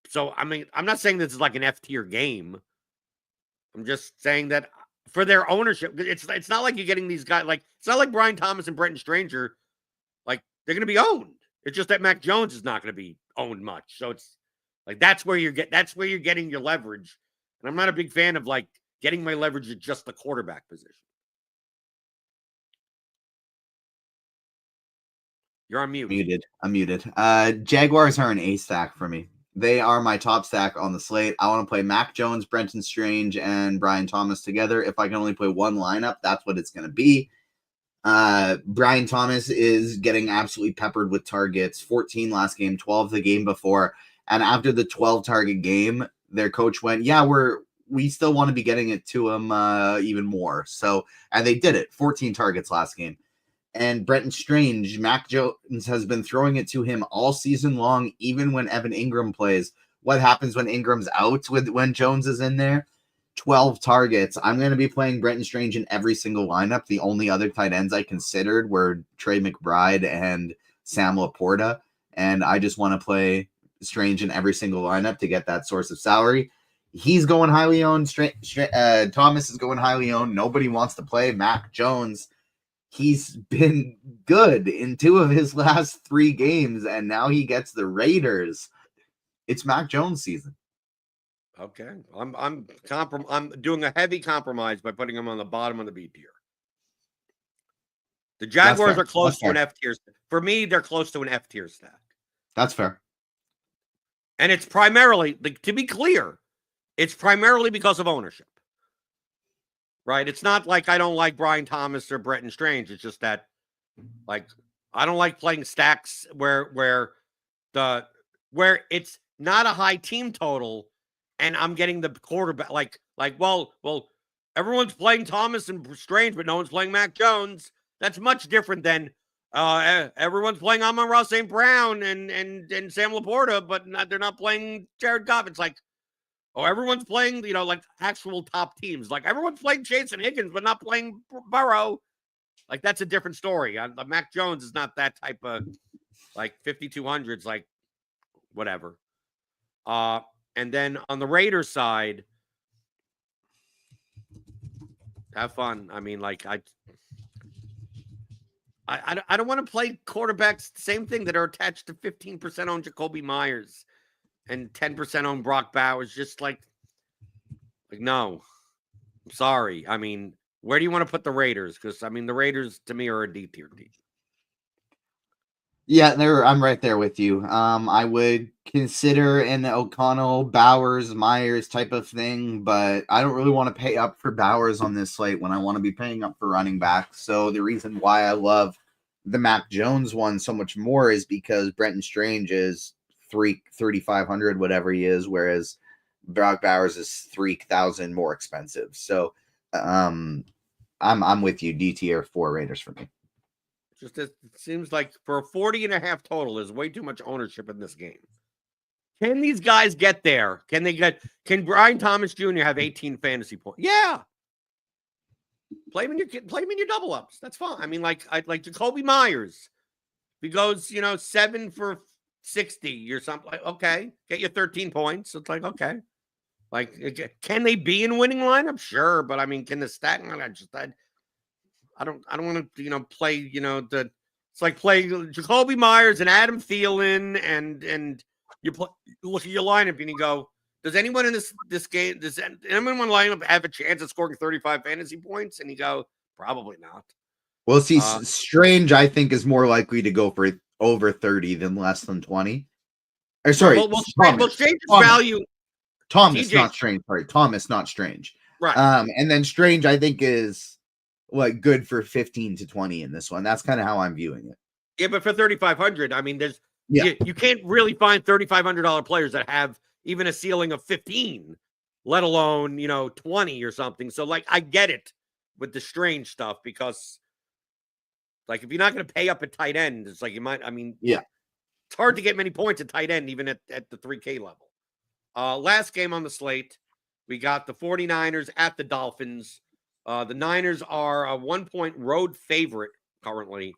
So, I mean, I'm not saying this is like an F tier game. I'm just saying that for their ownership, it's not like you're getting these guys like it's not like Brian Thomas and Brenton Stranger, like they're going to be owned. It's just that Mac Jones is not going to be owned much. So it's like that's where you're getting your leverage. And I'm not a big fan of like getting my leverage at just the quarterback position. You're on mute. I'm muted. Jaguars are an A stack for me. They are my top stack on the slate. I want to play Mac Jones, Brenton Strange, and Brian Thomas together. If I can only play one lineup, that's what it's going to be. Brian Thomas is getting absolutely peppered with targets. 14 last game, 12 the game before. And after the 12 target game, their coach went, yeah, we still want to be getting it to him even more. So, and they did it. 14 targets last game. And Brenton Strange, Mac Jones has been throwing it to him all season long, even when Evan Ingram plays. What happens when Ingram's out when Jones is in there? 12 targets. I'm going to be playing Brenton Strange in every single lineup. The only other tight ends I considered were Trey McBride and Sam Laporta. And I just want to play Strange in every single lineup to get that source of salary. He's going highly owned. Thomas is going highly owned. Nobody wants to play Mac Jones. He's been good in 2 of his last 3 games, and now he gets the Raiders. It's Mac Jones season. Okay, I'm doing a heavy compromise by putting him on the bottom of the B tier. The Jaguars are close to an F tier. For me, they're close to an F tier stack. That's fair. And it's primarily, to be clear, it's primarily because of ownership. Right? It's not like I don't like Brian Thomas or Brenton Strange. It's just that, like, I don't like playing stacks where it's not a high team total, and I'm getting the quarterback. Well, everyone's playing Thomas and Strange, but no one's playing Mac Jones. That's much different than everyone's playing Amon-Ra St. Brown and Sam Laporta, but they're not playing Jared Goff. It's like, oh, everyone's playing, like actual top teams. Like everyone's playing Chase and Higgins, but not playing Burrow. Like that's a different story. Mac Jones is not that type of like 5,200s, like whatever. And then on the Raiders side, have fun. I mean, like I don't want to play quarterbacks. Same thing that are attached to 15% on Jacoby Myers and 10% on Brock Bowers. Just like no, I'm sorry. I mean, where do you want to put the Raiders? Because I mean, the Raiders to me are a D tier team. Yeah, I'm right there with you. I would consider an O'Connell, Bowers, Myers type of thing, but I don't really want to pay up for Bowers on this slate when I want to be paying up for running backs. So the reason why I love the Mac Jones one so much more is because Brenton Strange is 3,500, whatever he is, whereas Brock Bowers is 3,000 more expensive. So I'm with you. D tier 4 Raiders for me. Just it seems like for a 40.5 total, there's way too much ownership in this game. Can these guys get there? Can Brian Thomas Jr. have 18 fantasy points? Yeah. Play him in your double ups. That's fine. I mean, like Jacoby Myers. If he goes, 7 for 60 or something, like, okay, get you 13 points. It's like, okay. Like, can they be in winning lineup? Sure, but I mean, can the stack? I don't want to, play, it's like play Jacoby Myers and Adam Thielen and you look at your lineup and you go, does anyone in this game, does anyone in one lineup have a chance of scoring 35 fantasy points? And you go, probably not. Well, see, Strange, I think, is more likely to go for over 30 than less than 20. Or sorry, Strange's value. Thomas, not Strange. Sorry, Thomas, not Strange. Right. And then Strange, I think, is like good for 15 to 20 in this one. That's kind of how I'm viewing it. Yeah, but for 3,500, I mean, you can't really find $3,500 players that have even a ceiling of 15, let alone 20 or something. So like, I get it with the Strange stuff because, like, if you're not going to pay up at tight end, it's like you might. I mean, yeah, it's hard to get many points at tight end even at the 3K level. Last game on the slate, we got the 49ers at the Dolphins. The Niners are a 1-point road favorite currently.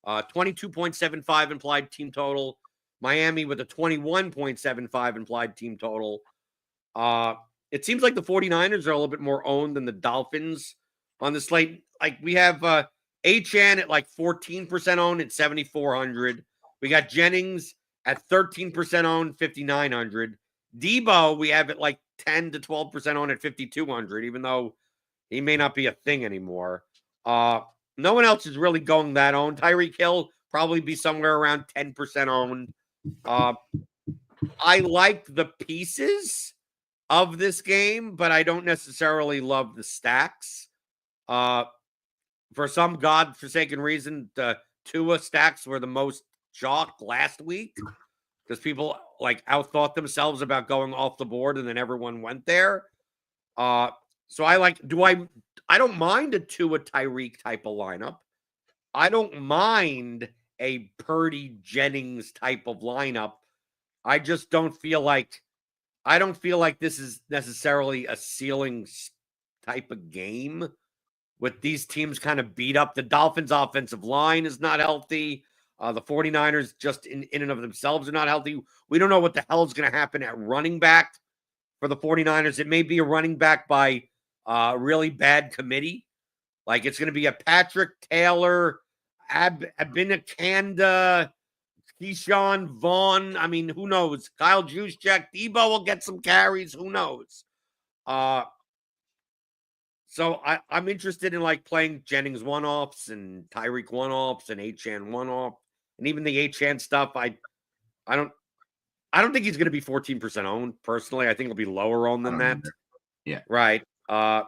22.75 implied team total. Miami with a 21.75 implied team total. It seems like the 49ers are a little bit more owned than the Dolphins on the slate. Like we have Achane at like 14% owned at 7,400. We got Jennings at 13% owned, 5,900. Debo, we have it like 10 to 12% owned at 5,200, even though he may not be a thing anymore. No one else is really going that owned. Tyreek Hill probably be somewhere around 10% owned. I like the pieces of this game, but I don't necessarily love the stacks. For some godforsaken reason, the Tua stacks were the most chalk last week because people like outthought themselves about going off the board, and then everyone went there. So I don't mind a Tua Tyreek type of lineup. I don't mind a Purdy Jennings type of lineup. I just don't feel like this is necessarily a ceiling type of game with these teams kind of beat up. The Dolphins' offensive line is not healthy. The 49ers just in and of themselves are not healthy. We don't know what the hell is going to happen at running back for the 49ers. It may be a running back by a really bad committee. Like it's going to be a Patrick Taylor, Abinakanda, Keyshawn Vaughn. I mean, who knows? Kyle Juszczyk, Debo will get some carries. Who knows? So I'm interested in like playing Jennings one-offs and Tyreek one-offs and Achane one-off. And even the Achane stuff, I don't think he's going to be 14% owned. Personally, I think it'll be lower owned than that. Yeah. Right. I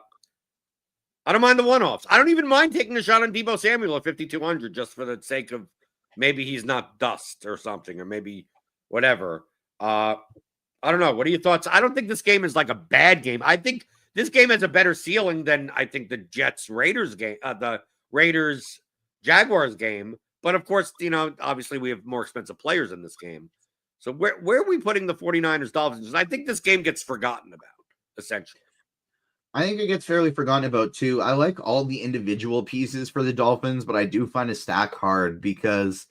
don't mind the one-offs. I don't even mind taking a shot on Deebo Samuel at 5,200 just for the sake of maybe he's not dust or something, or maybe whatever. I don't know. What are your thoughts? I don't think this game is like a bad game. I think this game has a better ceiling than I think the Jets-Raiders game, the Raiders-Jaguars game. But of course, obviously we have more expensive players in this game. So where are we putting the 49ers Dolphins? I think this game gets forgotten about, essentially. I think it gets fairly forgotten about too. I like all the individual pieces for the Dolphins, but I do find a stack hard because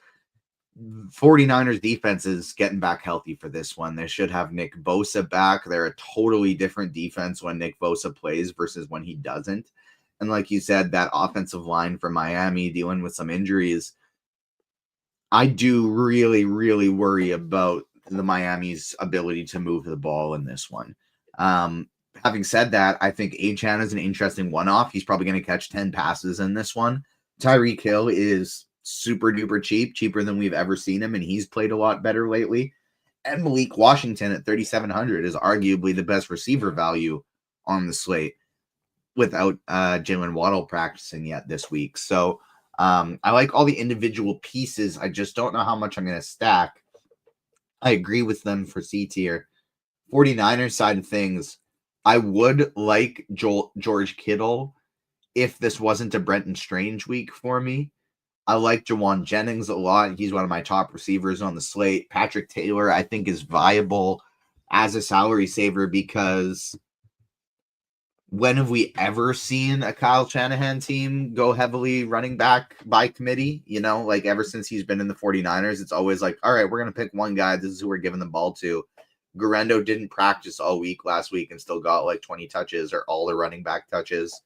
49ers defense is getting back healthy for this one. They should have Nick Bosa back. They're a totally different defense when Nick Bosa plays versus when he doesn't. And like you said, that offensive line for Miami dealing with some injuries, I do really, really worry about the Miami's ability to move the ball in this one. Having said that, I think Achane is an interesting one-off. He's probably going to catch 10 passes in this one. Tyreek Hill is super duper cheap, cheaper than we've ever seen him, and he's played a lot better lately. And Malik Washington at 3,700 is arguably the best receiver value on the slate without Jalen Waddle practicing yet this week. So I like all the individual pieces. I just don't know how much I'm going to stack. I agree with them for C tier. 49ers side of things, I would like George Kittle if this wasn't a Brenton Strange week for me. I like Jawan Jennings a lot. He's one of my top receivers on the slate. Patrick Taylor, I think, is viable as a salary saver because when have we ever seen a Kyle Shanahan team go heavily running back by committee? Like ever since he's been in the 49ers, it's always like, all right, we're going to pick one guy. This is who we're giving the ball to. Guerrero didn't practice all week last week and still got like 20 touches or all the running back touches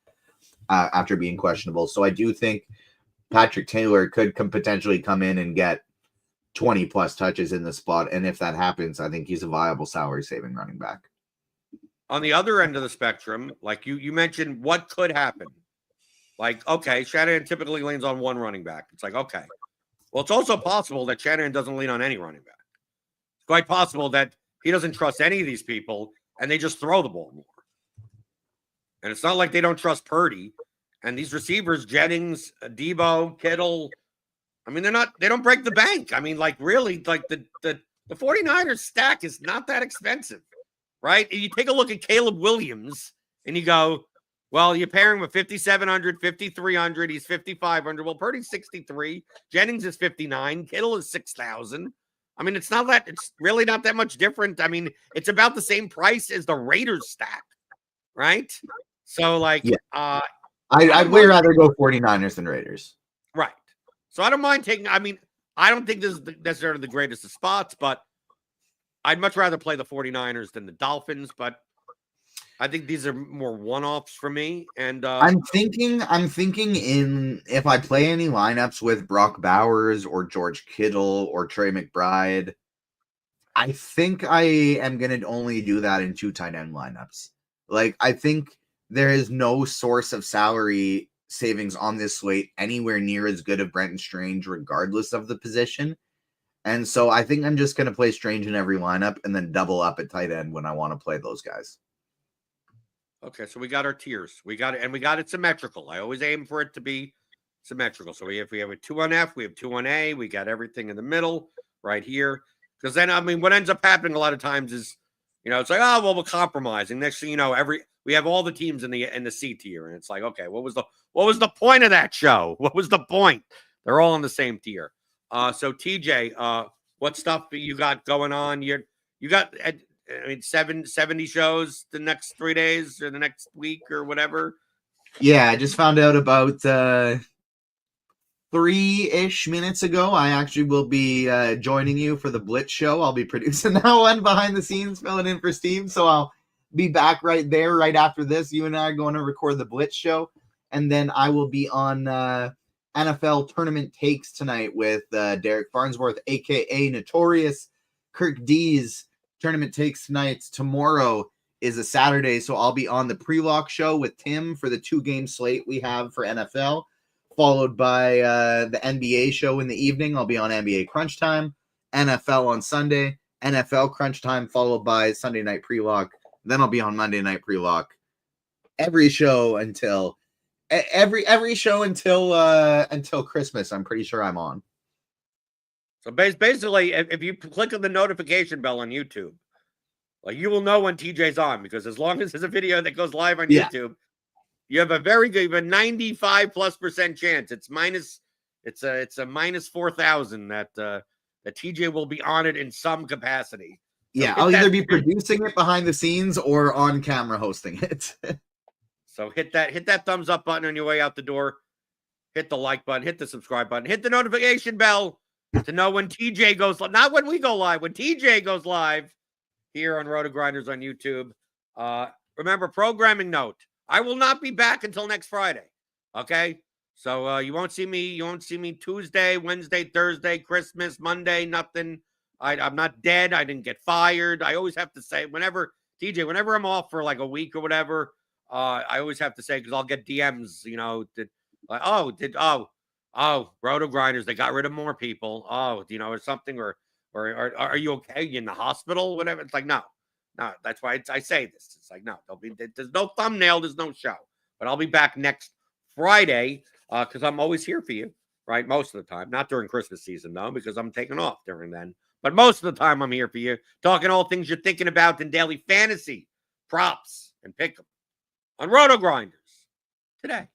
after being questionable. So I do think Patrick Taylor could potentially come in and get 20 plus touches in the spot. And if that happens, I think he's a viable salary saving running back. On the other end of the spectrum, like you mentioned, what could happen? Like, okay, Shanahan typically leans on one running back. It's like, okay. Well, it's also possible that Shanahan doesn't lean on any running back. It's quite possible that he doesn't trust any of these people, and they just throw the ball more. And it's not like they don't trust Purdy. And these receivers, Jennings, Debo, Kittle, I mean, they don't break the bank. I mean, like really, like the 49ers stack is not that expensive, right? You take a look at Caleb Williams and you go, well, you're pairing with 5,700, 5,300. He's 5,500. Well, Purdy's 63. Jennings is 59. Kittle is 6,000. I mean, it's really not that much different. I mean, it's about the same price as the Raiders stack, right? So like, yeah. I'd way rather go 49ers than Raiders. Right. So I don't mind taking, I mean, I don't think this is necessarily the greatest of spots, but I'd much rather play the 49ers than the Dolphins, but I think these are more one-offs for me. And I'm thinking in if I play any lineups with Brock Bowers or George Kittle or Trey McBride, I think I am going to only do that in 2 tight end lineups. Like, I think there is no source of salary savings on this slate anywhere near as good as Brenton Strange, regardless of the position. And so I think I'm just going to play Strange in every lineup and then double up at tight end when I want to play those guys. Okay, so we got our tiers. We got it, and we got it symmetrical. I always aim for it to be symmetrical. So we have a 2 on F, we have 2 on A, we got everything in the middle right here. Because then, I mean, what ends up happening a lot of times is, it's like, oh, well, we're compromising. Next thing you know, we have all the teams in the C tier, and it's like, okay, what was the point of that show? What was the point? They're all in the same tier. So TJ, what stuff you got going on? You got 70 shows the next 3 days or the next week or whatever. Yeah, I just found out about 3-ish minutes ago. I actually will be joining you for the Blitz show. I'll be producing that one behind the scenes, filling in for Steve. So I'll be back right there right after this. You and I are going to record the Blitz show. And then I will be on NFL Tournament Takes tonight with Derek Farnsworth, a.k.a. Notorious. Kirk D's Tournament Takes tonight. Tomorrow is a Saturday, so I'll be on the pre-lock show with Tim for the 2-game slate we have for NFL, followed by the NBA show in the evening. I'll be on NBA Crunch Time, NFL on Sunday, NFL Crunch Time, followed by Sunday Night Pre-Lock. Then I'll be on Monday Night Pre-Lock. Every show until Christmas, I'm pretty sure I'm on. So basically, if you click on the notification bell on YouTube, like, you will know when TJ's on, because as long as there's a video that goes live on YouTube, you have a very good, 95+% chance. It's a minus 4,000 that TJ will be on it in some capacity. So yeah, I'll either be producing it behind the scenes or on camera hosting it. So hit that thumbs up button on your way out the door. Hit the like button, hit the subscribe button, hit the notification bell to know when TJ goes live. Not when we go live, when TJ goes live here on RotoGrinders on YouTube. Remember, programming note, I will not be back until next Friday. Okay? So you won't see me Tuesday, Wednesday, Thursday, Christmas, Monday, nothing. I'm not dead. I didn't get fired. I always have to say, whenever I'm off for like a week or whatever, I always have to say, because I'll get DMs, RotoGrinders, they got rid of more people. Or something, or are you okay? Are you in the hospital? Whatever. It's like, no. That's why I say this. It's like, no, there's no thumbnail, there's no show. But I'll be back next Friday, because I'm always here for you, right? Most of the time. Not during Christmas season, though, because I'm taking off during then. But most of the time, I'm here for you, talking all things you're thinking about in daily fantasy, props, and pick 'em on RotoGrinders today.